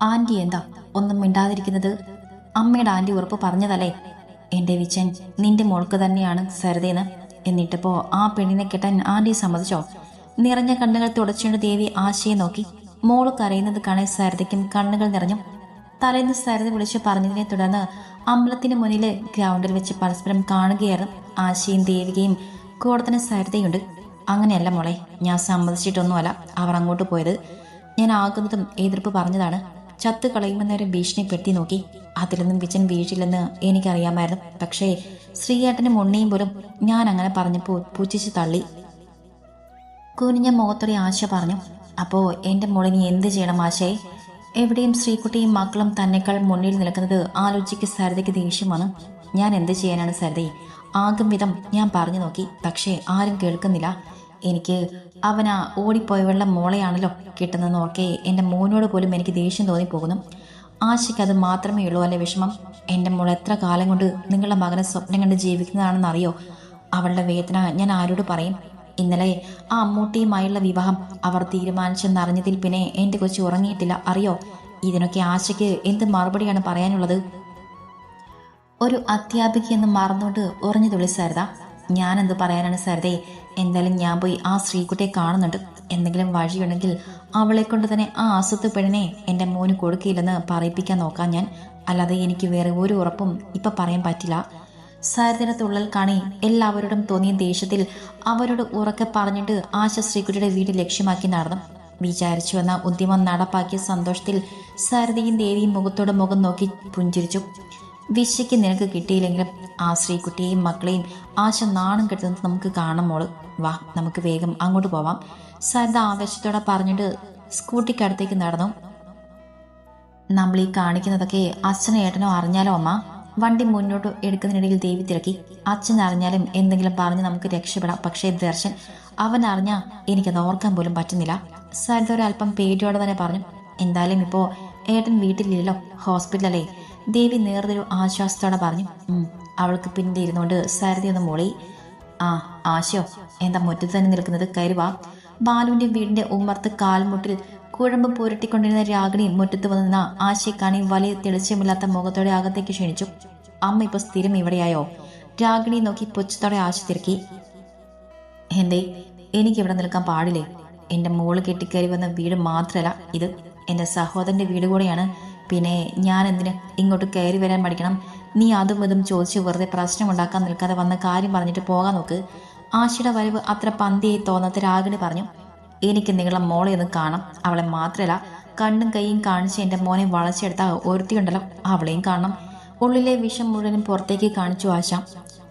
Anti എന്താ ഒന്നും മിണ്ടാതിരിക്കുന്നത്? അമ്മയുടെ ആൻറ്റി ഉറപ്പ് പറഞ്ഞതല്ലേ എൻ്റെ വിച്ചൻ നിന്റെ മോൾക്ക് തന്നെയാണ് സരിതയെന്ന്. എന്നിട്ടിപ്പോ ആ പെണ്ണിനെ കെട്ടാൻ ആൻറ്റി സമ്മതിച്ചോ? നിറഞ്ഞ കണ്ണുകൾ തുടച്ചുകൊണ്ട് ദേവി ആശയെ നോക്കി. മോള് കരയുന്നത് കാണാൻ സരിതയ്ക്കും കണ്ണുകൾ നിറഞ്ഞു. തലേന്ന് സരിത വിളിച്ചു പറഞ്ഞതിനെ തുടർന്ന് അമ്പലത്തിന് മുന്നിൽ ഗ്രൗണ്ടിൽ വെച്ച് പരസ്പരം കാണുകയായിരുന്നു ആശയും ദേവികയും. കൂടെ തന്നെ സരിതയുണ്ട്. അങ്ങനെയല്ല മോളെ, ഞാൻ സമ്മതിച്ചിട്ടൊന്നുമല്ല അവർ അങ്ങോട്ട് പോയത്. ഞാൻ ആകുന്നതും എതിർപ്പ് പറഞ്ഞതാണ്. ചത്ത് കളയുമെന്നവരെ ഭീഷണിപ്പെടുത്തി നോക്കി. അതിലൊന്നും വിജൻ വീഴില്ലെന്ന് എനിക്കറിയാമായിരുന്നു. പക്ഷേ ശ്രീയേട്ടനും ഉണ്ണിയും പോലും ഞാൻ അങ്ങനെ പറഞ്ഞപ്പോൾ പുച്ഛിച്ച് തള്ളി. കുനിഞ്ഞ മുഖത്തോടെ ആശ പറഞ്ഞു. അപ്പോൾ എൻ്റെ മോളിനി എന്ത് ചെയ്യണം ആശയെ? എവിടെയും ശ്രീകുട്ടിയും മക്കളും തന്നെക്കാൾ മുന്നിൽ നിൽക്കുന്നത് ആലോചിക്ക് സരിതയ്ക്ക് ദേഷ്യം വന്നു. ഞാൻ എന്ത് ചെയ്യാനാണ് സരിതയെ? ആകും വിധം ഞാൻ പറഞ്ഞു നോക്കി, പക്ഷേ ആരും കേൾക്കുന്നില്ല. എനിക്ക് അവനാ ഓടിപ്പോയവളുടെ മോളെയാണല്ലോ കിട്ടുന്നതെന്ന് ഓർക്കെ എൻ്റെ മോനോട് പോലും എനിക്ക് ദേഷ്യം തോന്നിപ്പോകുന്നു. ആശയ്ക്ക് അത് മാത്രമേ ഉള്ളൂ അല്ലെ വിഷമം? എൻ്റെ മോൾ എത്ര കാലം കൊണ്ട് നിങ്ങളുടെ മകനെ സ്വപ്നം കണ്ട് ജീവിക്കുന്നതാണെന്നറിയോ? അവളുടെ വേദന ഞാൻ ആരോട് പറയും? ഇന്നലെ ആ അമ്മൂട്ടിയുമായുള്ള വിവാഹം അവർ തീരുമാനിച്ചെന്നറിഞ്ഞതിൽ പിന്നെ എൻ്റെ കൊച്ചു ഉറങ്ങിയിട്ടില്ല, അറിയോ? ഇതിനൊക്കെ ആശയ്ക്ക് എന്ത് മറുപടിയാണ് പറയാനുള്ളത്? ഒരു അധ്യാപികയെന്ന് മറന്നുകൊണ്ട് ഉറഞ്ഞു തുള്ളി സരിത. ഞാനെന്ത് പറയാനാണ് സരിതയെ? എന്തായാലും ഞാൻ പോയി ആ ശ്രീകുട്ടിയെ കാണുന്നുണ്ട്. എന്തെങ്കിലും വഴിയുണ്ടെങ്കിൽ അവളെ കൊണ്ട് തന്നെ ആ അസുത്ത് പെണ്ണിനെ എൻ്റെ മോന് കൊടുക്കില്ലെന്ന് പറയിപ്പിക്കാൻ നോക്കാം ഞാൻ. അല്ലാതെ എനിക്ക് വേറെ ഒരു ഉറപ്പും ഇപ്പം പറയാൻ പറ്റില്ല. സരിതയുടെ തുള്ളൽ കാണി എല്ലാവരോടും തോന്നിയ ദേഷ്യത്തിൽ അവരോട് ഉറക്കെ പറഞ്ഞിട്ട് ആശ ശ്രീകുട്ടിയുടെ വീട് ലക്ഷ്യമാക്കി നടന്നു. വിചാരിച്ചു വന്ന ഉദ്യമം നടപ്പാക്കിയ സന്തോഷത്തിൽ സരിതയും ദേവിയും മുഖത്തോട് മുഖം നോക്കി പുഞ്ചിരിച്ചു. വിശയ്ക്ക് നിനക്ക് കിട്ടിയില്ലെങ്കിലും ആ ശ്രീകുട്ടിയെയും മക്കളെയും ആശ നാണം കെട്ടുന്നത് നമുക്ക് കാണാം മോള്. വാ, നമുക്ക് വേഗം അങ്ങോട്ട് പോവാം, സരിത ആവേശത്തോടെ പറഞ്ഞിട്ട് സ്കൂട്ടിക്കടുത്തേക്ക് നടന്നു. നമ്മൾ ഈ കാണിക്കുന്നതൊക്കെ അച്ഛനോ ഏട്ടനോ അറിഞ്ഞാലോ അമ്മ? വണ്ടി മുന്നോട്ട് എടുക്കുന്നതിനിടയിൽ ദേവി തിരക്കി. അച്ഛൻ അറിഞ്ഞാലും എന്തെങ്കിലും പറഞ്ഞ് നമുക്ക് രക്ഷപ്പെടാം. പക്ഷേ ദർശൻ അവൻ അറിഞ്ഞാൽ എനിക്കത് ഓർക്കാൻ പോലും പറ്റുന്നില്ല. സരിത ഒരല്പം പേടിയോടെ തന്നെ പറഞ്ഞു. എന്തായാലും ഇപ്പോൾ ഏട്ടൻ വീട്ടിലില്ലല്ലോ, ഹോസ്പിറ്റലല്ലേ? ദേവി നേർന്നൊരു ആശ്വാസത്തോടെ പറഞ്ഞു. അവൾക്ക് പിന്നിൽ ഇരുന്നുകൊണ്ട് സരിതയൊന്ന് മൂളി. ആ ആശയോ, എന്താ മുറ്റത്ത് തന്നെ നിൽക്കുന്നത്? കയറുവാ. ബാലുവിൻ്റെ വീടിൻ്റെ ഉമ്മർത്ത് കാൽമുട്ടിൽ കുഴമ്പ് പുരട്ടിക്കൊണ്ടിരുന്ന രാഗിണി മുറ്റത്ത് വന്നിരുന്ന ആശയെ കാണി വലിയ തെളിച്ചമില്ലാത്ത മുഖത്തോടെ അകത്തേക്ക് ക്ഷണിച്ചു. അമ്മ ഇപ്പോൾ സ്ഥിരം ഇവിടെയായോ? രാഗിണി നോക്കി പുച്ഛത്തോടെ ആശ തിരക്കി. എന്തേ, എനിക്കിവിടെ നിൽക്കാൻ പാടില്ലേ? എൻ്റെ മോള് കെട്ടിക്കയറി വന്ന വീട് മാത്രമല്ല ഇത്, എൻ്റെ സഹോദരൻ്റെ വീട് കൂടെയാണ്. പിന്നെ ഞാൻ എന്തിന് ഇങ്ങോട്ട് കയറി വരാൻ പഠിക്കണം? നീ അതും ഇതും ചോദിച്ച് വെറുതെ പ്രശ്നമുണ്ടാക്കാൻ നിൽക്കാതെ വന്ന കാര്യം പറഞ്ഞിട്ട് പോകാൻ നോക്ക്. ആശയുടെ വരവ് അത്ര പന്തിയായി തോന്നാത്ത രാഗിണി പറഞ്ഞു. എനിക്ക് നിങ്ങളെ മോളെ ഒന്ന് കാണാം. അവളെ മാത്രമല്ല, കണ്ണും കൈയും കാണിച്ച് എൻ്റെ മോനെ വളച്ചെടുത്ത ഒരുത്തിയുണ്ടല്ലോ, അവളെയും കാണണം. ഉള്ളിലെ വിഷം മുഴുവനും പുറത്തേക്ക് കാണിച്ചു ആശ.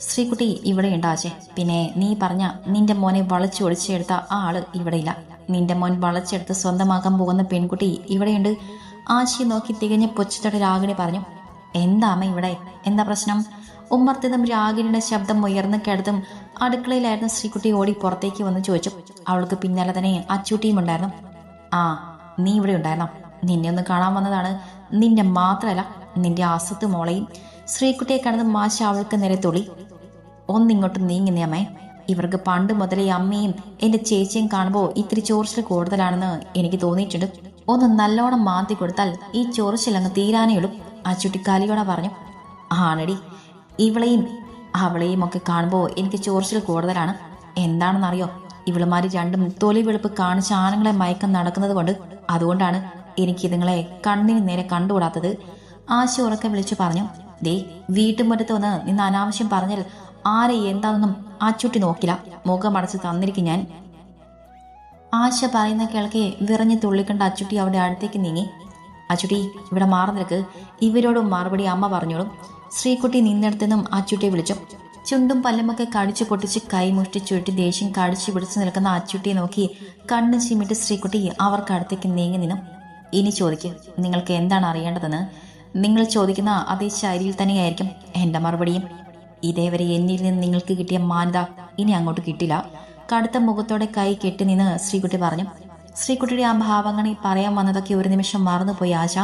ശ്രീകുട്ടി ഇവിടെയുണ്ട് ആശേ. പിന്നെ നീ പറഞ്ഞ നിന്റെ മോനെ വളച്ചു ഒളിച്ചെടുത്ത ആ ആള് ഇവിടെയില്ല. നിന്റെ മോൻ വളച്ചെടുത്ത് സ്വന്തമാക്കാൻ പോകുന്ന പെൺകുട്ടി ഇവിടെയുണ്ട്. ആശയെ നോക്കി തികഞ്ഞ പുച്ഛത്തോടെ രാഗിണി പറഞ്ഞു. എന്താ അമ്മ ഇവിടെ? എന്താ പ്രശ്നം? ഉമ്മർത്തിതും രാഗിണിയുടെ ശബ്ദം ഉയർന്നു കിടത്തും അടുക്കളയിലായിരുന്ന ശ്രീകുട്ടി ഓടി പുറത്തേക്ക് വന്ന് ചോദിച്ചു. അവൾക്ക് പിന്നാലെ തന്നെ അച്ചൂട്ടിയും ഉണ്ടായിരുന്നു. ആ, നീ ഇവിടെ ഉണ്ടായിരുന്നോ? നിന്നെ ഒന്ന് കാണാൻ വന്നതാണ്. നിന്നെ മാത്രമല്ല, നിന്റെ അസത്ത് മോളെയും. ശ്രീകുട്ടിയെ കണ്ടത് മാഷ അവൾക്ക് നേരെ തുള്ളി. ഒന്നിങ്ങോട്ട് നീങ്ങുന്നേ അമ്മേ. ഇവർക്ക് പണ്ട് മുതലേ അമ്മയും എൻ്റെ ചേച്ചിയും കാണുമ്പോൾ ഇത്തിരി ചോർച്ചിൽ കൂടുതലാണെന്ന് എനിക്ക് തോന്നിയിട്ടുണ്ട്. ഒന്ന് നല്ലോണം മാറ്റി കൊടുത്താൽ ഈ ചോർച്ചിലങ്ങ് തീരാനേ ഉള്ളൂ, അച്ചൂട്ടി കലിയോടെ പറഞ്ഞു. ആണടി, ഇവളെയും അവളെയും ഒക്കെ കാണുമ്പോൾ എനിക്ക് ചോർച്ചിൽ കൂടുതലാണ്. എന്താണെന്നറിയോ? ഇവളുമാർ രണ്ടും തൊലി വെളുപ്പ് കാണിച്ച് ആണുങ്ങളെ മയക്കം നടക്കുന്നത് കൊണ്ട്. അതുകൊണ്ടാണ് എനിക്ക് ഇതുങ്ങളെ കണ്ണിന് നേരെ കണ്ടുകൂടാത്തത്. ആശ ഉറക്കെ വിളിച്ചു പറഞ്ഞു. ദേ, വീട്ടുമുറ്റത്ത് വന്ന് നിന്ന് അനാവശ്യം പറഞ്ഞാൽ ആരെ എന്താണെന്നും അച്ചൂട്ടി നോക്കില്ല. മുഖമടച്ച് തന്നിരിക്കും ഞാൻ. ആശ പറയുന്ന കേൾക്കെ വിറഞ്ഞ് തുള്ളിക്കണ്ട അച്ചുട്ടി അവിടെ അടുത്തേക്ക് നീങ്ങി. അച്ചുട്ടി, ഇവിടെ മാറി നിൽക്ക്. ഇവരോടും മറുപടി അമ്മ പറഞ്ഞോളും. ശ്രീകുട്ടി നിന്നിടത്തുനിന്നും അച്ചുട്ടിയെ വിളിച്ചു. ചുണ്ടും പല്ലുമൊക്കെ കടിച്ചു പൊട്ടിച്ച് കൈമുഷ്ടി ചുരുട്ടി ദേഷ്യം കടിച്ചു പിടിച്ചു നിൽക്കുന്ന അച്ചുട്ടിയെ നോക്കി കണ്ണ് ചിമ്മിട്ട് ശ്രീകുട്ടി അവർക്കടുത്തേക്ക് നീങ്ങി നിന്നു. ഇനി ചോദിക്ക്, നിങ്ങൾക്ക് എന്താണ് അറിയേണ്ടതെന്ന്. നിങ്ങൾ ചോദിക്കുന്ന അതേ ശൈലിയിൽ തന്നെയായിരിക്കും എൻ്റെ മറുപടിയും. ഇതേവരെ എന്നിൽ നിന്ന് നിങ്ങൾക്ക് കിട്ടിയ മാന്യത ഇനി അങ്ങോട്ട് കിട്ടില്ല. കടുത്ത മുഖത്തോടെ കൈ കെട്ടി നിന്ന് ശ്രീകുട്ടി പറഞ്ഞു. ശ്രീകുട്ടിയുടെ ആ ഭാവങ്ങളെ പറയാൻ വന്നതൊക്കെ ഒരു നിമിഷം മറന്നുപോയി ആശ.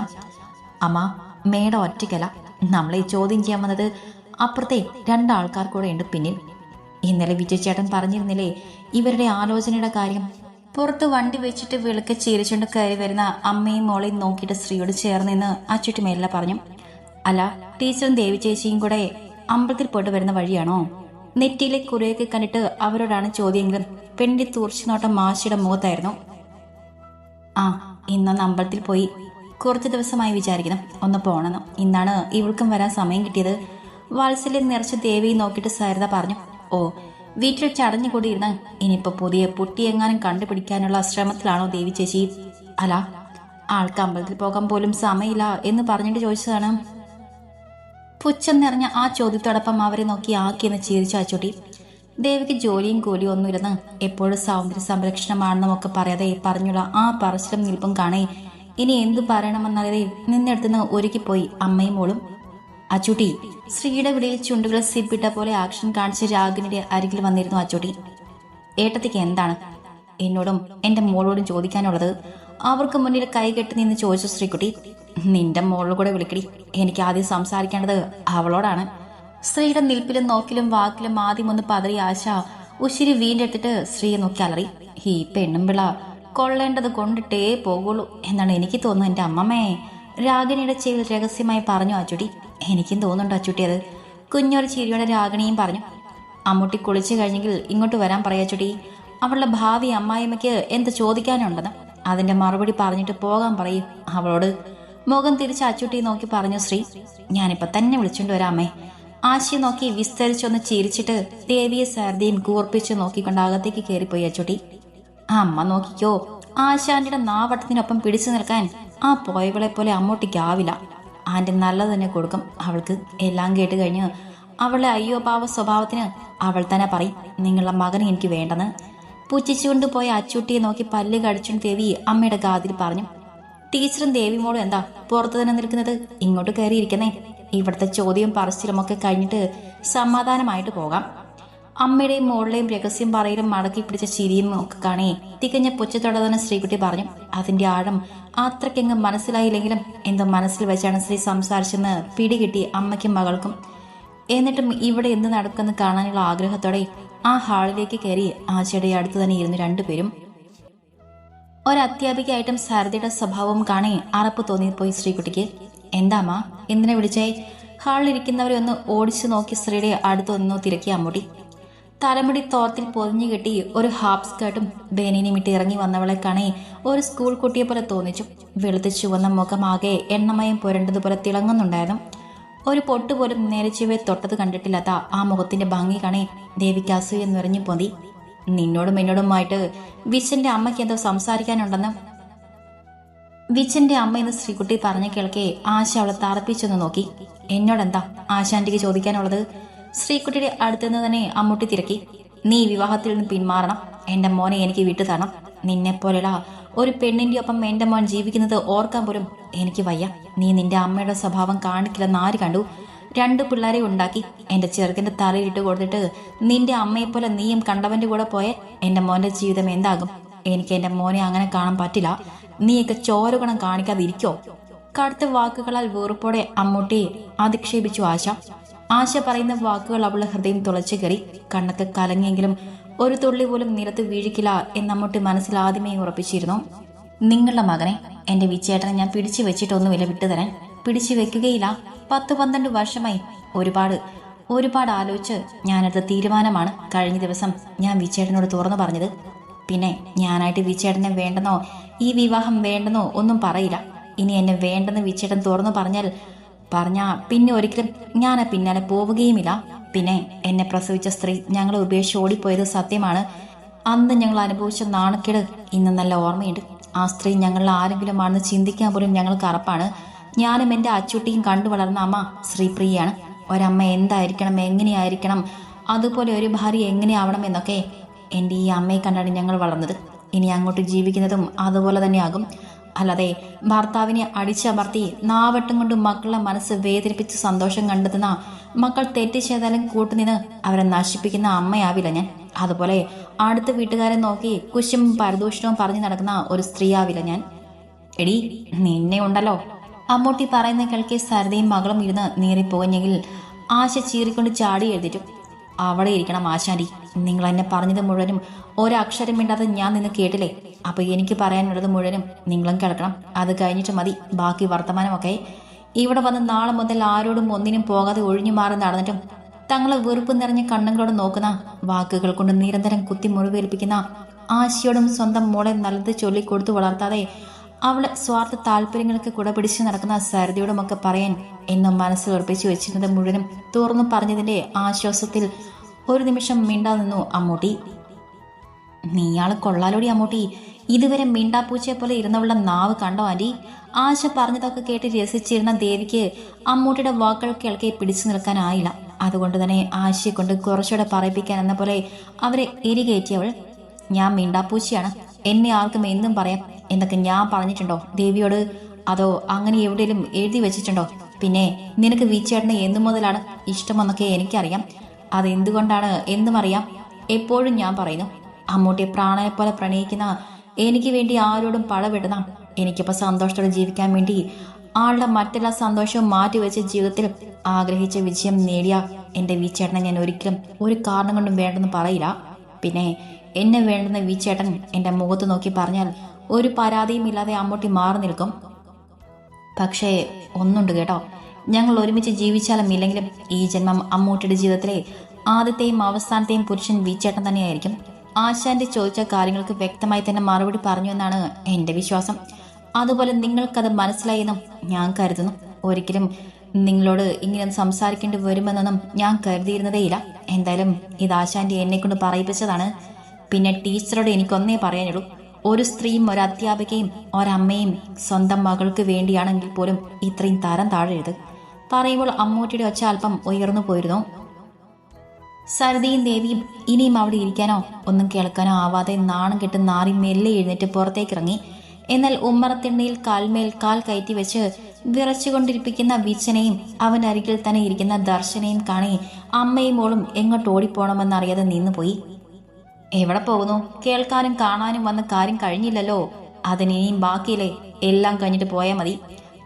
അമ്മ, മേഡം ഒറ്റയ്ക്കല്ല നമ്മളെ ചോദ്യം ചെയ്യാൻ വന്നത്. അപ്പുറത്തെ രണ്ടാൾക്കാർ കൂടെ ഉണ്ട് പിന്നിൽ. ഇന്നലെ വിജയചേട്ടൻ പറഞ്ഞിരുന്നില്ലേ ഇവരുടെ ആലോചനയുടെ കാര്യം? പുറത്ത് വണ്ടി വെച്ചിട്ട് വിളക്ക് ചീരിച്ചുകൊണ്ട് കയറി വരുന്ന അമ്മയും മോളെയും നോക്കിയിട്ട് ശ്രീയോട് ചേർന്ന് നിന്ന് അച്ചുട്ടി മെല്ലെ പറഞ്ഞു, അല്ല ടീച്ചറും ദേവി ചേച്ചിയും കൂടെ അമ്പലത്തിൽ പോയിട്ട് വരുന്ന വഴിയാണോ? നെറ്റിയിലെ കുറയൊക്കെ കണ്ടിട്ട് അവരോടാണ് ചോദ്യമെങ്കിലും പെണ്ണിന്റെ തൂർച്ചുനോട്ടം മാഷിയുടെ മുഖത്തായിരുന്നു. ആ, ഇന്നൊന്ന് അമ്പലത്തിൽ പോയി. കുറച്ച് ദിവസമായി വിചാരിക്കണം ഒന്ന് പോണെന്ന്. ഇന്നാണ് ഇവൾക്കും വരാൻ സമയം കിട്ടിയത്. വാത്സല്യം നിറച്ച് ദേവിയെ നോക്കിയിട്ട് സരിത പറഞ്ഞു, ഓ, വീട്ടിൽ ചടഞ്ഞുകൂടിയിരുന്ന് ഇനിയിപ്പോ പുതിയ പുട്ടിയെങ്ങാനും കണ്ടുപിടിക്കാനുള്ള ശ്രമത്തിലാണോ ദേവി ചേച്ചി? അല്ല, ആൾക്ക് അമ്പലത്തിൽ പോകാൻ പോലും സമയമില്ല എന്ന് പറഞ്ഞിട്ട് ചോദിച്ചതാണ്. പുച്ഛം നിറഞ്ഞ ആ ചോദ്യത്തോടൊപ്പം അവരെ നോക്കി ആക്കിയെന്ന് ചിരിച്ചു അച്ചൂട്ടി. ദേവിക്ക് ജോലിയും കൂലിയും ഒന്നുമില്ലെന്ന് എപ്പോഴും സൗന്ദര്യ സംരക്ഷണമാണെന്നൊക്കെ പറയാതെ പറഞ്ഞുള്ള ആ പറച്ചിലും നിൽപ്പും കാണേ ഇനി എന്തു പറയണമെന്നറിയാതെ നിന്നെടുത്തുനിന്ന് ഒരുക്കിപ്പോയി അമ്മയും മോളും. അച്ചൂട്ടി, ശ്രീയുടെ വിടയിൽ ചുണ്ടുകൾ സിപ്പിട്ട പോലെ ആക്ഷൻ കാണിച്ച് രാഗിനിയുടെ അരികിൽ വന്നിരുന്നു അച്ചൂട്ടി. ഏട്ടത്തിക്ക് എന്താണ് എന്നോടും എന്റെ മോളോടും ചോദിക്കാനുള്ളത്? അവർക്ക് മുന്നിൽ കൈകെട്ടി നിന്ന് ചോദിച്ചു ശ്രീകുട്ടി. നിന്റെ മോളോട് കൂടെ വിളിക്കടി, എനിക്ക് ആദ്യം സംസാരിക്കേണ്ടത് അവളോടാണ്. ശ്രീയുടെ നിൽപ്പിലും നോക്കിലും വാക്കിലും ആദ്യം ഒന്ന് പതറി ആശ ഉശിരി വീണ്ടെടുത്തിട്ട് ശ്രീയെ നോക്കി അലറി. ഈ പെണ്ണും പിള്ള കൊള്ളേണ്ടത് കൊണ്ടിട്ടേ പോകുള്ളൂ എന്നാണ് എനിക്ക് തോന്നുന്നു എന്റെ അമ്മമ്മേ. രാഗിണിയുടെ ചെവിൽ രഹസ്യമായി പറഞ്ഞു അച്ചുട്ടി. എനിക്കും തോന്നുന്നുണ്ട് അച്ചുട്ടി അത്. കുഞ്ഞൊരു ചിരിയോടെ രാഗിണിയും പറഞ്ഞു, അമ്മൂട്ടി കുളിച്ചു കഴിഞ്ഞെങ്കിൽ ഇങ്ങോട്ട് വരാൻ പറയാ ചുട്ടി. അവളുടെ ഭാവി അമ്മായിമ്മയ്ക്ക് എന്ത് ചോദിക്കാനുണ്ടെന്ന് അതിന്റെ മറുപടി പറഞ്ഞിട്ട് പോകാൻ പറയൂ അവളോട്. മുഖം തിരിച്ച് അച്ചുട്ടി നോക്കി പറഞ്ഞു ശ്രീ. ഞാനിപ്പോ തന്നെ വിളിച്ചോണ്ട് വരാമേ. ആശയെ നോക്കി വിസ്തരിച്ചൊന്ന് ചിരിച്ചിട്ട് ദേവിയെ സാരഥയും കൂർപ്പിച്ച് നോക്കിക്കൊണ്ട് അകത്തേക്ക് കയറിപ്പോയി അച്ചുട്ടി. അമ്മ നോക്കിക്കോ, ആശാന്റിയുടെ നാവട്ടത്തിനൊപ്പം പിടിച്ചു നിൽക്കാൻ ആ പോയവളെ പോലെ അമ്മൂട്ടിക്കാവില്ല. ആന്റി നല്ലത് തന്നെ കൊടുക്കും അവൾക്ക്. എല്ലാം കേട്ട് കഴിഞ്ഞ് അവളുടെ അയ്യോ പാവ സ്വഭാവത്തിന് അവൾ തന്നെ പറയും, നിങ്ങളുടെ മകനെ എനിക്ക് വേണ്ടെന്ന്. പുച്ഛിച്ചുകൊണ്ട് പോയ അച്ചൂട്ടിയെ നോക്കി പല്ല് കടിച്ചുകൊണ്ട് ദേവി അമ്മയുടെ കാതിൽ പറഞ്ഞു. ടീച്ചറും ദേവി മോളും എന്താ പുറത്തു തന്നെ നിൽക്കുന്നത്? ഇങ്ങോട്ട് കയറിയിരിക്കുന്നേ. ഇവിടുത്തെ ചോദ്യം പറച്ചിലുമൊക്കെ കഴിഞ്ഞിട്ട് സമാധാനമായിട്ട് പോകാം. അമ്മയുടെയും മോളുടെയും രഹസ്യം പറയലും മടക്കി പിടിച്ച ചിരിയും ഒക്കെ കാണേ തികഞ്ഞ പുച്ഛത്തോടെ തന്നെ ശ്രീകുട്ടി പറഞ്ഞു. അതിന്റെ ആഴം അത്രയ്ക്കെങ്ങ് മനസ്സിലായില്ലെങ്കിലും എന്തോ മനസ്സിൽ വെച്ചാണ് ശ്രീ സംസാരിച്ചെന്ന് പിടികിട്ടി അമ്മയ്ക്കും മകൾക്കും. എന്നിട്ടും ഇവിടെ എന്ത് നടക്കുമെന്ന് കാണാനുള്ള ആഗ്രഹത്തോടെ ആ ഹാളിലേക്ക് കയറി ആശയുടെ അടുത്ത് തന്നെ ഇരുന്നു രണ്ടുപേരും. ഒരധ്യാപികയായിട്ടും സാരഥയുടെ സ്വഭാവം കാണേ അറപ്പ് തോന്നിപ്പോയി ശ്രീകുട്ടിക്ക്. എന്താമ്മ, എന്തിനെ വിളിച്ചേ? ഹാളിലിരിക്കുന്നവരെ ഒന്ന് ഓടിച്ചു നോക്കി ശ്രീയുടെ അടുത്തൊന്നു തിരക്കി അമ്മൂട്ടി. തലമുടി തോർത്തിൽ പൊതിഞ്ഞു കെട്ടി ഒരു ഹാഫ് സ്കേർട്ടും ബേനിനും ഇട്ട് ഇറങ്ങി വന്നവളെ കാണേ ഒരു സ്കൂൾ കുട്ടിയെ പോലെ തോന്നിച്ചു. വെളുത്ത് ചുവന്ന മുഖമാകെ എണ്ണമയം പുരണ്ടതുപോലെ തിളങ്ങുന്നുണ്ടായിരുന്നു. ഒരു പൊട്ടുപോലും നേരച്ചുവെ തൊട്ടത് കണ്ടിട്ടില്ലാത്ത ആ മുഖത്തിന്റെ ഭംഗി കാണേ ദേവിക്ക് അസൂയ നിറഞ്ഞു പൊന്തി. നിന്നോടും എന്നോടുമായിട്ട് വിച്ചന്റെ അമ്മയ്ക്ക് എന്തോ സംസാരിക്കാനുണ്ടെന്ന്. വിച്ചന്റെ അമ്മ എന്ന് ശ്രീകുട്ടി പറഞ്ഞു കേൾക്കെ ആശ അവളെ തറപ്പിച്ചൊന്ന് നോക്കി. എന്നോടെന്താ ആശാന്റിക്ക് ചോദിക്കാനുള്ളത്? ശ്രീകുട്ടിയുടെ അടുത്തുനിന്ന് തന്നെ അമ്മൂട്ടി തിരക്കി. നീ വിവാഹത്തിൽ നിന്ന് പിന്മാറണം. എന്റെ മോനെ എനിക്ക് വിട്ടു തരണം. നിന്നെപ്പോലെയുള്ള ഒരു പെണ്ണിന്റെ ഒപ്പം എന്റെ മോൻ ജീവിക്കുന്നത് ഓർക്കാൻ പോലും എനിക്ക് വയ്യ. നീ നിന്റെ അമ്മയുടെ സ്വഭാവം കാണിക്കില്ലെന്ന് ആര് കണ്ടു? 2 പിള്ളേരെ ഉണ്ടാക്കി എന്റെ ചെറുക്കന്റെ തലയിട്ട് കൊടുത്തിട്ട് നിന്റെ അമ്മയെപ്പോലെ നീയും കണ്ടവന്റെ കൂടെ പോയാൽ എന്റെ മോന്റെ ജീവിതം എന്താകും? എനിക്ക് എന്റെ മോനെ അങ്ങനെ കാണാൻ പറ്റില്ല. നീയൊക്കെ ചോരഗുണം കാണിക്കാതിരിക്കോ? കടുത്ത വാക്കുകളാൽ വെറുപ്പോടെ അമ്മൂട്ടി അധിക്ഷേപിച്ചു ആശ. ആശ പറയുന്ന വാക്കുകൾ അവളുടെ ഹൃദയം തുളച്ചു കയറി. കണ്ണൊക്കെ കലങ്ങിയെങ്കിലും ഒരു തുള്ളി പോലും നിലത്ത് വീഴിക്കില്ല എന്നമ്മൂട്ടി മനസ്സിൽ ആദ്യമേ ഉറപ്പിച്ചിരുന്നു. നിങ്ങളുടെ മകനെ എന്റെ വിച്ചേട്ടനെ ഞാൻ പിടിച്ചു വെച്ചിട്ടൊന്നുമില്ല വിട്ടുതരാൻ. പിടിച്ചു വെക്കുകയില്ല. 10-12 വർഷമായി ഒരുപാട് ആലോചിച്ച് ഞാനെടുത്ത തീരുമാനമാണ് കഴിഞ്ഞ ദിവസം ഞാൻ വിച്ചേട്ടനോട് തുറന്നു പറഞ്ഞത്. പിന്നെ ഞാനായിട്ട് വിച്ചേട്ടനെ വേണ്ടെന്നോ ഈ വിവാഹം വേണ്ടെന്നോ ഒന്നും പറയില്ല. ഇനി എന്നെ വേണ്ടെന്ന് വിച്ചേട്ടൻ തുറന്നു പറഞ്ഞാ പിന്നെ ഒരിക്കലും ഞാൻ പിന്നാലെ പോവുകയുമില്ല. പിന്നെ എന്നെ പ്രസവിച്ച സ്ത്രീ ഞങ്ങളെ ഉപേക്ഷിച്ച് ഓടിപ്പോയത് സത്യമാണ്. അന്ന് ഞങ്ങൾ അനുഭവിച്ച നാണക്കേട് ഇന്ന് നല്ല ഓർമ്മയുണ്ട്. ആ സ്ത്രീ ഞങ്ങളിൽ ആരെങ്കിലും ആണെന്ന് ചിന്തിക്കാൻ പോലും ഞങ്ങൾക്ക് അറപ്പാണ്. ഞാനും എൻ്റെ അച്ചൂട്ടിയും കണ്ടു വളർന്ന അമ്മ ശ്രീപ്രിയയാണ്. ഒരമ്മ എന്തായിരിക്കണം, എങ്ങനെയായിരിക്കണം, അതുപോലെ ഒരു ഭാര്യ എങ്ങനെയാവണം എന്നൊക്കെ എൻ്റെ ഈ അമ്മയെ കണ്ടാണ് ഞങ്ങൾ വളർന്നത്. ഇനി അങ്ങോട്ട് ജീവിക്കുന്നതും അതുപോലെ തന്നെയാകും. അല്ലാതെ ഭർത്താവിനെ അടിച്ചമർത്തി നാവട്ടം കൊണ്ട് മക്കളുടെ മനസ്സ് വേദനിപ്പിച്ച് സന്തോഷം കണ്ടെത്തുന്ന, മക്കൾ തെറ്റ് ചെയ്താലും കൂട്ടുനിന്ന് അവരെ നശിപ്പിക്കുന്ന അമ്മയാവില്ല ഞാൻ. അതുപോലെ അടുത്ത വീട്ടുകാരെ നോക്കി കുശും പരദൂഷണവും പറഞ്ഞു നടക്കുന്ന ഒരു സ്ത്രീയാവില്ല ഞാൻ. എടി നിന്നെ ഉണ്ടല്ലോ. അമ്മൂട്ടി പറയുന്ന കേൾക്കെ സരിതയും മകളും ഇരുന്ന് നീറിപ്പോകഞ്ഞെങ്കിൽ ആശ ചീറിക്കൊണ്ട് ചാടി എഴുതിട്ടു. അവിടെ ഇരിക്കണം ആശാന്റി, നിങ്ങൾ എന്നെ പറഞ്ഞത് മുഴുവനും ഒരക്ഷരം മിണ്ടാതെ ഞാൻ നിന്ന് കേട്ടില്ലേ? അപ്പോൾ എനിക്ക് പറയാനുള്ളത് മുഴുവനും നിങ്ങളും കേൾക്കണം. അത് കഴിഞ്ഞിട്ട് മതി ബാക്കി വർത്തമാനമൊക്കെ. ഇവിടെ വന്ന് നാളെ മുതൽ ആരോടും ഒന്നിനും പോകാതെ ഒഴിഞ്ഞു മാറി നടന്നിട്ടും തങ്ങളെ വെറുപ്പ് നിറഞ്ഞ കണ്ണുകളോട് നോക്കുന്ന, വാക്കുകൾ കൊണ്ട് നിരന്തരം കുത്തി മുറിവേൽപ്പിക്കുന്ന ആശയോടും സ്വന്തം മോളെ നല്ലത് ചൊല്ലിക്കൊടുത്തു വളർത്താതെ അവളെ സ്വാർത്ഥ താല്പര്യങ്ങൾക്ക് കുട പിടിച്ചു നടക്കുന്ന സരിതയോടുമൊക്കെ പറയാൻ എന്നും മനസ്സിൽ ഉറപ്പിച്ചു വെച്ചിരുന്നത് മുഴുവനും തുറന്നു പറഞ്ഞതിന്റെ ആശ്വാസത്തിൽ ഒരു നിമിഷം മിണ്ടാ നിന്നു അമ്മൂട്ടി. നീയാള് കൊള്ളാലോടി അമ്മൂട്ടി. ഇതുവരെ മിണ്ടാപ്പൂച്ചയെ പോലെ ഇരുന്നവളുടെ നാവ് കണ്ടോ ആന്റി? ആശ പറഞ്ഞതൊക്കെ കേട്ട് രസിച്ചിരുന്ന ദേവിക്ക് അമ്മൂട്ടിയുടെ വാക്കുകൾ കേൾക്കെ പിടിച്ചു നിൽക്കാനായില്ല. അതുകൊണ്ട് തന്നെ ആശയെ കൊണ്ട് കുറച്ചുകൂടെ പറയിപ്പിക്കാൻ എന്ന പോലെ അവരെ എരികേറ്റിയവൾ, ഞാൻ മിണ്ടാപ്പൂച്ചയാണ്, എന്നെ ആർക്കും എന്തും പറയാം എന്നൊക്കെ ഞാൻ പറഞ്ഞിട്ടുണ്ടോ ദേവിയോട്? അതോ അങ്ങനെ എവിടെയെങ്കിലും എഴുതി വെച്ചിട്ടുണ്ടോ? പിന്നെ നിനക്ക് വീച്ചേട്ടന് എന്തു മുതലാണ് ഇഷ്ടമെന്നൊക്കെ എനിക്കറിയാം. അതെന്തുകൊണ്ടാണ് എന്നും അറിയാം. എപ്പോഴും ഞാൻ പറയുന്നു, അമ്മൂട്ടിയെ പ്രാണനെ പോലെ പ്രണയിക്കുന്ന, എനിക്ക് വേണ്ടി ആരോടും പടവിടുന്ന, എനിക്കിപ്പോൾ സന്തോഷത്തോടെ ജീവിക്കാൻ വേണ്ടി ആളുടെ മറ്റെല്ലാ സന്തോഷവും മാറ്റിവെച്ച് ജീവിതത്തിൽ ആഗ്രഹിച്ച വിജയം നേടിയ എൻ്റെ വീച്ചേട്ടനെ ഞാൻ ഒരിക്കലും ഒരു കാരണം കൊണ്ടും വേണ്ടെന്ന് പറയില്ല. പിന്നെ എന്നെ വേണ്ടുന്ന വീച്ചേട്ടൻ എൻ്റെ മുഖത്ത് നോക്കി പറഞ്ഞാൽ ഒരു പരാതിയും ഇല്ലാതെ അമ്മൂട്ടി മാറി നിൽക്കും. പക്ഷേ ഒന്നുണ്ട് കേട്ടോ, ഞങ്ങൾ ഒരുമിച്ച് ജീവിച്ചാലും ഇല്ലെങ്കിലും ഈ ജന്മം അമ്മൂട്ടിയുടെ ജീവിതത്തിലെ ആദ്യത്തെയും അവസാനത്തെയും പുരുഷൻ വീച്ചേട്ടൻ തന്നെയായിരിക്കും. ആശാന്റെ ചോദിച്ച കാര്യങ്ങൾക്ക് വ്യക്തമായി തന്നെ മറുപടി പറഞ്ഞു എന്നാണ് എൻ്റെ വിശ്വാസം. അതുപോലെ നിങ്ങൾക്കത് മനസ്സിലായെന്നും ഞാൻ കരുതുന്നു. ഒരിക്കലും നിങ്ങളോട് ഇങ്ങനെ സംസാരിക്കേണ്ടി വരുമെന്നൊന്നും ഞാൻ കരുതിയിരുന്നതേയില്ല. എന്തായാലും ഇത് ആശാന്റെ എന്നെ കൊണ്ട് പറയിപ്പിച്ചതാണ്. പിന്നെ ടീച്ചറോട് എനിക്കൊന്നേ പറയാനുള്ളൂ, ഒരു സ്ത്രീയും ഒരു അധ്യാപികയും ഒരമ്മയും സ്വന്തം മകൾക്ക് വേണ്ടിയാണെങ്കിൽ പോലും ഇത്രയും തരം താഴരുത്. പറയുമ്പോൾ അമ്മൂട്ടിയുടെ ഒച്ച അല്പം ഉയർന്നു പോയിരുന്നു. സരിതയും ദേവിയും ഇനിയും അവിടെ ഇരിക്കാനോ ഒന്നും കേൾക്കാനോ ആവാതെ നാണം കെട്ട് നാറി മെല്ലെ എഴുന്നേറ്റ് പുറത്തേക്കിറങ്ങി. എന്നാൽ ഉമ്മറത്തിണ്ണയിൽ കാൽമേൽ കാൽ കയറ്റി വെച്ച് വിറച്ചുകൊണ്ടിരിപ്പിക്കുന്ന വിച്ചനെയും അവൻ അരികിൽ തന്നെ ഇരിക്കുന്ന ദർശനയും കാണി അമ്മയും മോളും എങ്ങോട്ട് ഓടിപ്പോണമെന്നറിയാതെ നിന്നുപോയി. എവിടെ പോകുന്നു? കേൾക്കാനും കാണാനും വന്ന കാര്യം കഴിഞ്ഞില്ലല്ലോ, അതിനിയും ബാക്കിയില്ലേ, എല്ലാം കഴിഞ്ഞിട്ട് പോയാൽ മതി.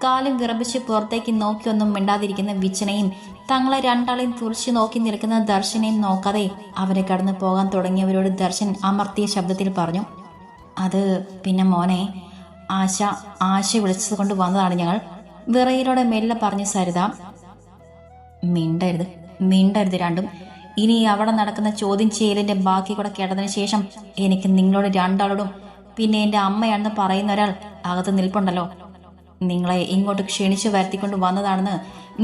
കാലും വിറപ്പിച്ച് പുറത്തേക്ക് നോക്കിയൊന്നും മിണ്ടാതിരിക്കുന്ന വിച്ചനെയും തങ്ങളെ രണ്ടാളെയും തുറച്ചു നോക്കി നിൽക്കുന്ന ദർശനെയും നോക്കാതെ അവരെ കടന്നു പോകാൻ തുടങ്ങിയവരോട് ദർശൻ അമർത്തിയ ശബ്ദത്തിൽ പറഞ്ഞു, അത് പിന്നെ മോനെ, ആശ വിളിച്ചത് കൊണ്ട് വന്നതാണ് ഞങ്ങൾ. വിറയിലൂടെ മെല്ലെ പറഞ്ഞു സരിത. മിണ്ടരുത് രണ്ടും. ഇനി അവിടെ നടക്കുന്ന ചോദ്യം ചെയ്യലിന്റെ ബാക്കി കൂടെ കേട്ടതിന് ശേഷം എനിക്ക് നിങ്ങളോട് രണ്ടാളോടും പിന്നെ എൻ്റെ അമ്മയാണെന്ന് പറയുന്ന ഒരാൾ അകത്ത് നിൽപ്പുണ്ടല്ലോ, നിങ്ങളെ ഇങ്ങോട്ട് ക്ഷണിച്ചു വരുത്തിക്കൊണ്ട് വന്നതാണെന്ന്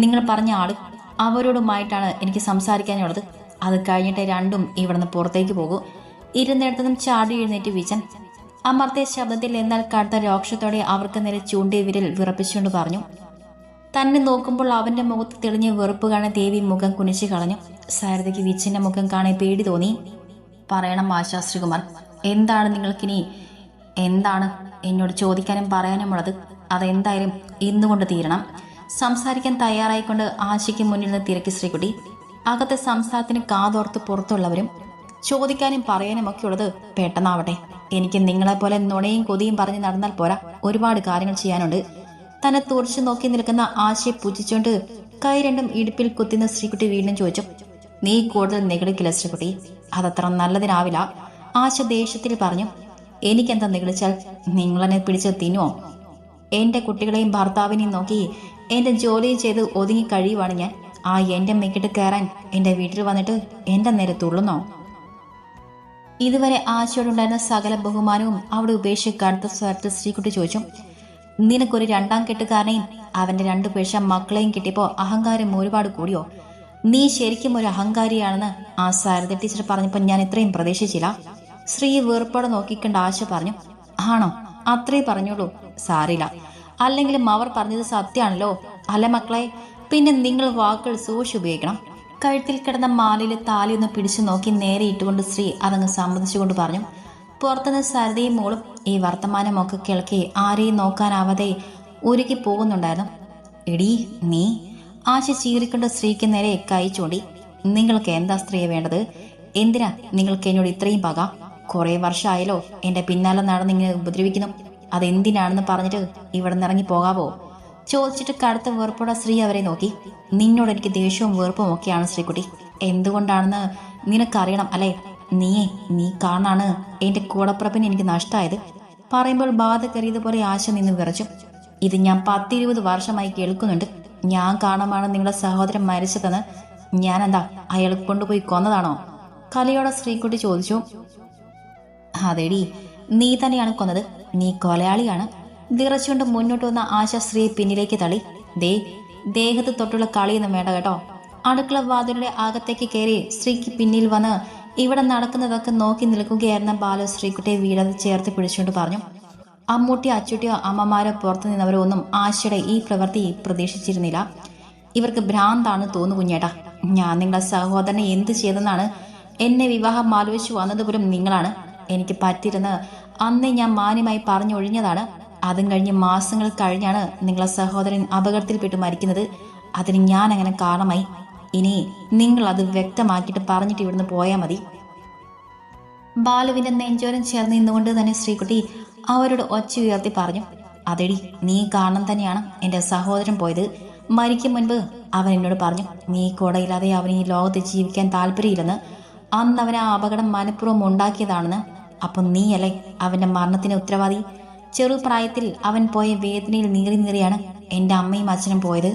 നിങ്ങൾ പറഞ്ഞ ആള്, അവരോടുമായിട്ടാണ് എനിക്ക് സംസാരിക്കാനുള്ളത്. അത് കഴിഞ്ഞിട്ട് രണ്ടും ഇവിടുന്ന് പുറത്തേക്ക് പോകൂ. ഇരുന്നിടത്തുനിന്നും ചാടി എഴുന്നേറ്റ് വിജൻ അമർത്തിയ ശബ്ദത്തിൽ എന്നാൽ കടുത്ത രോക്ഷത്തോടെ അവർക്ക് നേരെ ചൂണ്ടിയ വിരൽ വിറപ്പിച്ചുകൊണ്ട് പറഞ്ഞു. തന്നെ നോക്കുമ്പോൾ അവന്റെ മുഖത്ത് തെളിഞ്ഞ വെറുപ്പ് കാണാൻ ദേവി മുഖം കുനിച്ചു കളഞ്ഞു. സരിതയ്ക്ക് വിച്ചന്റെ മുഖം കാണാൻ പേടി തോന്നി. പറയണം ആശാ ശ്രീകുമാർ, എന്താണ് നിങ്ങൾക്കിനി എന്താണ് എന്നോട് ചോദിക്കാനും പറയാനുമുള്ളത്? അതെന്തായാലും ഇന്നുകൊണ്ട് തീരണം. സംസാരിക്കാൻ തയ്യാറായിക്കൊണ്ട് ആശയ്ക്ക് മുന്നിൽ നിന്ന് തിരക്കി ശ്രീകുട്ടി. അകത്തെ സംസാരത്തിന് കാതോർത്ത് പുറത്തുള്ളവരും ചോദിക്കാനും പറയാനും ഒക്കെ ഉള്ളത് പെട്ടെന്നാവട്ടെ. എനിക്ക് നിങ്ങളെപ്പോലെ നുണയും കൊതിയും പറഞ്ഞ് നടന്നാൽ പോരാ, ഒരുപാട് കാര്യങ്ങൾ ചെയ്യാനുണ്ട്. തന്നെ തുറച്ചു നോക്കി നിൽക്കുന്ന ആശയെ പുച്ഛിച്ചുകൊണ്ട് കൈ രണ്ടും ഇടുപ്പിൽ കുത്തുന്ന ശ്രീകുട്ടി വീണ്ടും ചോദിച്ചു, നീ കൂടുതൽ നിഗളിക്കില്ല ശ്രീകുട്ടി, അതത്ര നല്ലതിനാവില്ല. ആശ ദേഷ്യത്തിൽ പറഞ്ഞു. എനിക്കെന്താ നിഗളിച്ചാൽ? നിങ്ങളെന്നെ പിടിച്ച് തിന്നുവോ? എന്റെ കുട്ടികളെയും ഭർത്താവിനെയും നോക്കി എന്റെ ജോലിയും ചെയ്ത് ഒതുങ്ങി കഴിയുവാണ് ഞാൻ. ആ എന്റെ മെക്കിട്ട് കയറാൻ എന്റെ വീട്ടിൽ വന്നിട്ട് എന്റെ നേരെ തുള്ളുന്നോ? ഇതുവരെ ആശയോടുണ്ടായിരുന്ന സകല ബഹുമാനവും അവിടെ ഉപേക്ഷിച്ച് കടുത്ത സ്വരത്തിൽ ശ്രീകുട്ടി ചോദിച്ചു, നിനക്കൊരു രണ്ടാം കെട്ടുകാരനെയും അവന്റെ 2 പേശ മക്കളെയും കിട്ടിയപ്പോ അഹങ്കാരം ഒരുപാട് കൂടിയോ? നീ ശരിക്കും ഒരു അഹങ്കാരിയാണെന്ന് ആ സരിത ടീച്ചർ പറഞ്ഞപ്പോൾ ഞാൻ ഇത്രയും പ്രതീക്ഷിച്ചില്ല. ശ്രീ വെറുപ്പോടെ നോക്കിക്കണ്ട ആശ പറഞ്ഞു. ആണോ? അത്രേ പറഞ്ഞോളൂ, സാരില്ല. അല്ലെങ്കിലും അവർ പറഞ്ഞത് സത്യമാണല്ലോ അല്ല മക്കളെ? പിന്നെ നിങ്ങൾ വാക്കുകൾ സൂക്ഷിച്ചുപയോഗിക്കണം. കഴുത്തിൽ കിടന്ന മാലയിലെ താലിയൊന്ന് പിടിച്ചു നോക്കി നേരെ ഇട്ടുകൊണ്ട് ശ്രീ അതങ്ങ് സമ്മതിച്ചുകൊണ്ട് പറഞ്ഞു. പുറത്തുനിന്ന് സരിതയും മോളും ഈ വർത്തമാനമൊക്കെ കേൾക്കെ ആരെയും നോക്കാനാവാതെ ഉരുക്കി പോകുന്നുണ്ടായിരുന്നു. എടീ നീ, ആശ ചീറിക്കൊണ്ട് സ്ത്രീക്ക് നേരെ കൈ ചൂണ്ടി. നിങ്ങൾക്ക് എന്താ സ്ത്രീയെ വേണ്ടത്? എന്തിനാ നിങ്ങൾക്ക് എന്നോട് ഇത്രയും പക? കുറെ വർഷമായല്ലോ എന്റെ പിന്നാലെ നടന്നിങ്ങനെ ഉപദ്രവിക്കുന്നു. അതെന്തിനാണെന്ന് പറഞ്ഞിട്ട് ഇവിടെ നിന്ന് ഇറങ്ങി പോകാവോ? ചോദിച്ചിട്ട് കടുത്ത വെറുപ്പോടെ ശ്രീ അവരെ നോക്കി. നിന്നോട് എനിക്ക് ദേഷ്യവും വെറുപ്പും ഒക്കെയാണ് ശ്രീകുട്ടി. എന്തുകൊണ്ടാണെന്ന് നിനക്കറിയണം അല്ലേ? നീ കാണാണ് എൻ്റെ കൂടപ്പുറപ്പിന് എനിക്ക് നഷ്ടമായത്. പറയുമ്പോൾ ബാധ കയറിയതുപോലെ ആശ നിന്ന് വിറച്ചു. ഇത് ഞാൻ 10-20 വർഷമായി കേൾക്കുന്നുണ്ട്. ഞാൻ കാണാമാണ് നിങ്ങളുടെ സഹോദരൻ മരിച്ചതെന്ന്. ഞാനെന്താ അയാൾ കൊണ്ടുപോയി കൊന്നതാണോ? കലയോടെ ശ്രീകുട്ടി ചോദിച്ചു. അതെടി, നീ തന്നെയാണ് കൊന്നത്. നീ കൊലയാളിയാണ്. വിറച്ചുകൊണ്ട് മുന്നോട്ട് വന്ന ആശ സ്ത്രീയെ പിന്നിലേക്ക് തള്ളി. ദേഹത്ത് തൊട്ടുള്ള കളിയൊന്നും വേണ്ട കേട്ടോ. അടുക്കള വാതിലുടെ അകത്തേക്ക് കയറി സ്ത്രീക്ക് പിന്നിൽ വന്ന് ഇവിടെ നടക്കുന്നതൊക്കെ നോക്കി നിൽക്കുകയായിരുന്ന ബാലു ശ്രീകുട്ടിയെ വീടത് ചേർത്ത് പിടിച്ചുകൊണ്ട് പറഞ്ഞു. അമ്മൂട്ടിയോ അച്ചൂട്ടിയോ അമ്മമാരോ പുറത്തു നിന്നവരോ ഒന്നും ആശയുടെ ഈ പ്രവൃത്തി പ്രതീക്ഷിച്ചിരുന്നില്ല. ഇവർക്ക് ഭ്രാന്താണ് തോന്നു കുഞ്ഞേട്ടാ. ഞാൻ നിങ്ങളുടെ സഹോദരനെ എന്ത് ചെയ്തെന്നാണ്? എന്നെ വിവാഹം ആലോചിച്ചു വന്നതുപോലും നിങ്ങളാണ്. എനിക്ക് പറ്റിരുന്ന് അന്നേ ഞാൻ മാന്യമായി പറഞ്ഞൊഴിഞ്ഞതാണ്. അതും കഴിഞ്ഞ് മാസങ്ങൾ കഴിഞ്ഞാണ് നിങ്ങളെ സഹോദരൻ അപകടത്തിൽപ്പെട്ട് മരിക്കുന്നത്. അതിന് ഞാൻ അങ്ങനെ കാരണമായി. ഇനി നിങ്ങൾ അത് വ്യക്തമാക്കിയിട്ട് പറഞ്ഞിട്ട് ഇവിടുന്ന് പോയാൽ മതി. ബാലുവിന്റെ നെഞ്ചോരം ചേർന്ന് നിന്നുകൊണ്ട് തന്നെ ശ്രീകുട്ടി അവരോട് ഒച്ച ഉയർത്തി പറഞ്ഞു. അതെടി, നീ കാരണം തന്നെയാണ് എൻ്റെ സഹോദരൻ പോയത്. മരിക്കും മുൻപ് അവൻ എന്നോട് പറഞ്ഞു, നീ കൂടെയില്ലാതെ അവന് ഈ ലോകത്ത് ജീവിക്കാൻ താല്പര്യമില്ലെന്ന്. അന്ന് അവൻ ആ അപകടം മനഃപൂർവ്വം ഉണ്ടാക്കിയതാണെന്ന്. അപ്പം നീയല്ലേ അവൻ്റെ മരണത്തിന് ഉത്തരവാദി? ചെറുപ്രായത്തിൽ അവൻ പോയ വേദനയിൽ നീറിയാണ് എൻ്റെ അമ്മയും അച്ഛനും പോയത്.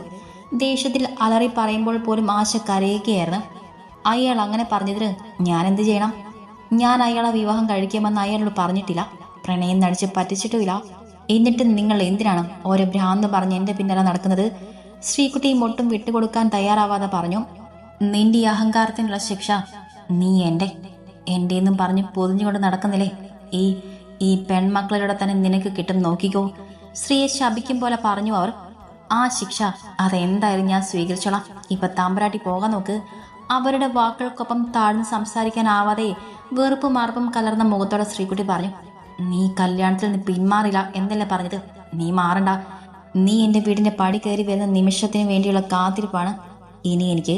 ദേഷ്യത്തിൽ അലറി പറയുമ്പോൾ പോലും ആശ കരയുകയായിരുന്നു. അയാൾ അങ്ങനെ പറഞ്ഞതിന് ഞാൻ എന്ത് ചെയ്യണം? ഞാൻ അയാളെ വിവാഹം കഴിക്കാമെന്ന് അയാളോട് പറഞ്ഞിട്ടില്ല. പ്രണയം നടിച്ച് പറ്റിച്ചിട്ടുമില്ല. എന്നിട്ട് നിങ്ങൾ എന്തിനാണ് ഓരോ ഭ്രാന്ത് പറഞ്ഞ് എൻ്റെ പിന്നാലെ നടക്കുന്നത്? ശ്രീകുട്ടിയും ഒട്ടും വിട്ടുകൊടുക്കാൻ തയ്യാറാവാതെ പറഞ്ഞു. നിന്റെ ഈ അഹങ്കാരത്തിനുള്ള ശിക്ഷ നീ എൻ്റെന്നും പറഞ്ഞ് പൊതിഞ്ഞുകൊണ്ട് നടക്കുന്നില്ലേ? ഈ പെൺമക്കളുടെ തന്നെ നിനക്ക് കിട്ടും, നോക്കിക്കോ. സ്ത്രീയെ ശപിക്കും പോലെ പറഞ്ഞു അവർ. ആ ശിക്ഷ അതെന്തായാലും ഞാൻ സ്വീകരിച്ചോളാം. ഇപ്പൊ തമ്പുരാട്ടി പോകാൻ നോക്ക്. അവരുടെ വാക്കുകൾക്കൊപ്പം താഴ്ന്ന് സംസാരിക്കാനാവാതെ വെറുപ്പും മാർപ്പും കലർന്ന മുഖത്തോടെ ശ്രീകുട്ടി പറഞ്ഞു. നീ കല്യാണത്തിൽ നിന്ന് പിന്മാറില്ല എന്നല്ലേ പറഞ്ഞത്? നീ മാറണ്ട. നീ എൻ്റെ വീടിന്റെ പടി കയറി വരുന്ന നിമിഷത്തിന് വേണ്ടിയുള്ള കാത്തിരിപ്പാണ് ഇനി എനിക്ക്.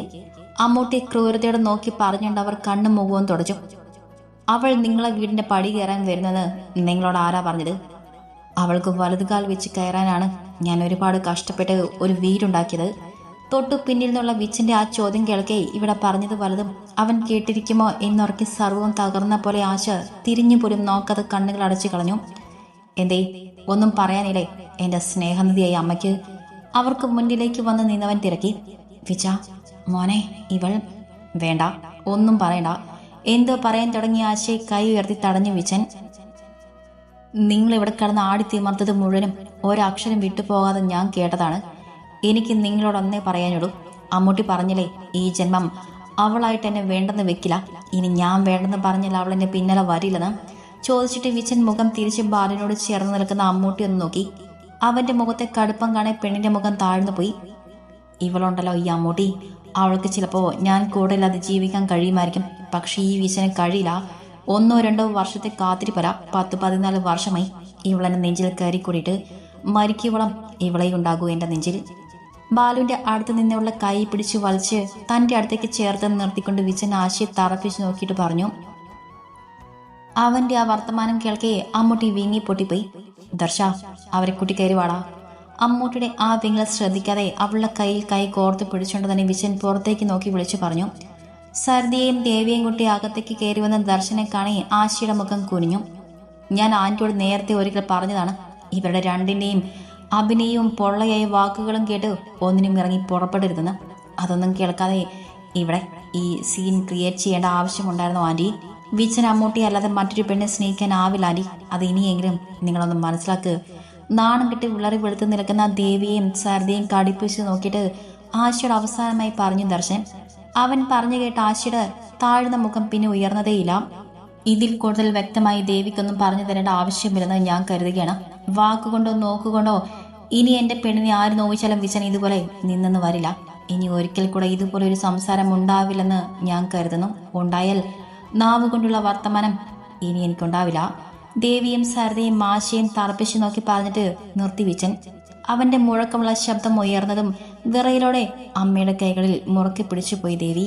അമ്മൂട്ടി ക്രൂരതയോടെ നോക്കി പറഞ്ഞുകൊണ്ട് അവർ കണ്ണും മുഖവും തുടച്ചു. അവൾ നിങ്ങളെ വീടിന്റെ പടി കയറാൻ വരുന്നത് നിങ്ങളോട് ആരാ പറഞ്ഞത്? അവൾക്ക് വലതുകാൽ വെച്ച് കയറാനാണ് ഞാൻ ഒരുപാട് കഷ്ടപ്പെട്ട് ഒരു വീടുണ്ടാക്കിയത്. തൊട്ടു പിന്നിൽ നിന്നുള്ള വിച്ചിന്റെ ആ ചോദ്യം കേൾക്കെ ഇവിടെ പറഞ്ഞത് വലതും അവൻ കേട്ടിരിക്കുമോ എന്നോർക്കി സർവ്വം തകർന്ന പോലെ ആശ തിരിഞ്ഞു പോലും നോക്കാതെ കണ്ണുകൾ അടച്ചു കളഞ്ഞു. എന്തേ, ഒന്നും പറയാനില്ലേ എൻ്റെ സ്നേഹനിധിയായി അമ്മയ്ക്ക്? അവർക്ക് മുന്നിലേക്ക് വന്ന് നിന്നവൻ തിരക്കി. വിച്ച മോനെ, ഇവൾ വേണ്ട, ഒന്നും പറയണ്ട. എന്തോ പറയാൻ തുടങ്ങിയ ആശയെ കൈ ഉയർത്തി തടഞ്ഞു വിച്ചൻ. നിങ്ങളിവിടെ കിടന്ന് ആടിത്തിമർത്തത് മുഴുവനും ഒരക്ഷരം വിട്ടുപോകാതെ ഞാൻ കേട്ടതാണ്. എനിക്ക് നിങ്ങളോടൊന്നേ പറയാനുള്ളൂ. അമ്മൂട്ടി പറഞ്ഞില്ലേ ഈ ജന്മം അവളായിട്ട് എന്നെ വേണ്ടെന്ന് വെക്കില്ല. ഇനി ഞാൻ വേണ്ടെന്ന് പറഞ്ഞാൽ അവൾ എന്നെ പിന്നാലെ വരില്ലെന്ന് ചോദിച്ചിട്ട് വിച്ചൻ മുഖം തിരിച്ച് ബാലിനോട് ചേർന്ന് നിൽക്കുന്ന അമ്മൂട്ടി ഒന്ന് നോക്കി. അവന്റെ മുഖത്തെ കടുപ്പം കാണെ പെണ്ണിന്റെ മുഖം താഴ്ന്നു പോയി. ഇവളുണ്ടല്ലോ ഈ അമ്മൂട്ടി, അവൾക്ക് ചിലപ്പോൾ ഞാൻ കൂടെ ഇല്ലാതെ ജീവിക്കാൻ കഴിയുമായിരിക്കും. പക്ഷെ ഈ വിച്ചന് കഴിയില്ല. 1-2 വർഷത്തെ കാത്തിരിപ്പല. 10-14 വർഷമായി ഇവളെന്നെ നെഞ്ചിൽ കയറി കൂടിയിട്ട് മരിക്കുവളം ഇവളെ ഉണ്ടാകൂ എൻ്റെ നെഞ്ചിൽ. ബാലുവിന്റെ അടുത്ത് നിന്നുള്ള കൈ പിടിച്ച് വലിച്ച് തൻ്റെ അടുത്തേക്ക് ചേർത്ത് നിർത്തിക്കൊണ്ട് വിച്ചൻ ആശയെ തറപ്പിച്ച് നോക്കിയിട്ട് പറഞ്ഞു. അവന്റെ ആ വർത്തമാനം കേൾക്കെ അമ്മൂട്ടി വീങ്ങി പൊട്ടിപ്പോയി. ദർശ, അവരെ കുട്ടി കയറി വാടാ. അമ്മൂട്ടിയുടെ ആ വിങ്ങൽ ശ്രദ്ധിക്കാതെ അവളുടെ കയ്യിൽ കൈ കോർത്ത് പിടിച്ചുകൊണ്ട് തന്നെ വിച്ചൻ പുറത്തേക്ക് നോക്കി വിളിച്ചു പറഞ്ഞു. സരദിയെയും ദേവിയെയും കുട്ടി അകത്തേക്ക് കയറി വന്ന ദർശനെ കാണി ആശയുടെ മുഖം കുനിഞ്ഞു. ഞാൻ ആന്റിയോട് നേരത്തെ ഒരിക്കൽ പറഞ്ഞതാണ്, ഇവരുടെ രണ്ടിൻ്റെയും അഭിനയവും പൊള്ളയായ വാക്കുകളും കേട്ട് ഒന്നിനും ഇറങ്ങി പുറപ്പെടരുതെന്ന്. അതൊന്നും കേൾക്കാതെ ഇവിടെ ഈ സീൻ ക്രിയേറ്റ് ചെയ്യേണ്ട ആവശ്യമുണ്ടായിരുന്നു ആന്റി. വിച്ചൻ അമ്മൂട്ടി അല്ലാതെ മറ്റൊരു പെണ്ണെ സ്നേഹിക്കാനാവില്ല ആന്റി. അത് ഇനിയെങ്കിലും നിങ്ങളൊന്ന് മനസ്സിലാക്ക്. നാണം കെട്ടി വിളറി വെളുത്ത് നിൽക്കുന്ന ദേവിയെയും സരദിയെയും കടിപ്പിച്ച് നോക്കിയിട്ട് ആശയുടെ അവസാനമായി പറഞ്ഞു ദർശൻ. അവൻ പറഞ്ഞു കേട്ട ആശയുടെ താഴ്ന്ന മുഖം പിന്നെ ഉയർന്നതേയില്ല. ഇതിൽ കൂടുതൽ വ്യക്തമായി ദേവിക്കൊന്നും പറഞ്ഞു തരേണ്ട ആവശ്യമില്ലെന്ന് ഞാൻ കരുതുകയാണ്. വാക്കുകൊണ്ടോ നോക്കുകൊണ്ടോ ഇനി എൻ്റെ പെണ്ണിനെ ആര് നോവിച്ചാലും വിച്ചൻ ഇതുപോലെ നിന്നെന്ന് വരില്ല. ഇനി ഒരിക്കൽ കൂടെ ഇതുപോലെ ഒരു സംസാരം ഉണ്ടാവില്ലെന്ന് ഞാൻ കരുതുന്നു. ഉണ്ടായാൽ നാവ് കൊണ്ടുള്ള വർത്തമാനം ഇനി എനിക്കുണ്ടാവില്ല. ദേവിയും സരതയും ആശയും തറപ്പിച്ചു നോക്കി പറഞ്ഞിട്ട് നിർത്തി വിച്ചൻ. അവന്റെ മുഴക്കമുള്ള ശബ്ദം ഉയർന്നതും വിറയിലോടെ അമ്മയുടെ കൈകളിൽ മുറുക്കി പിടിച്ചുപോയി ദേവി.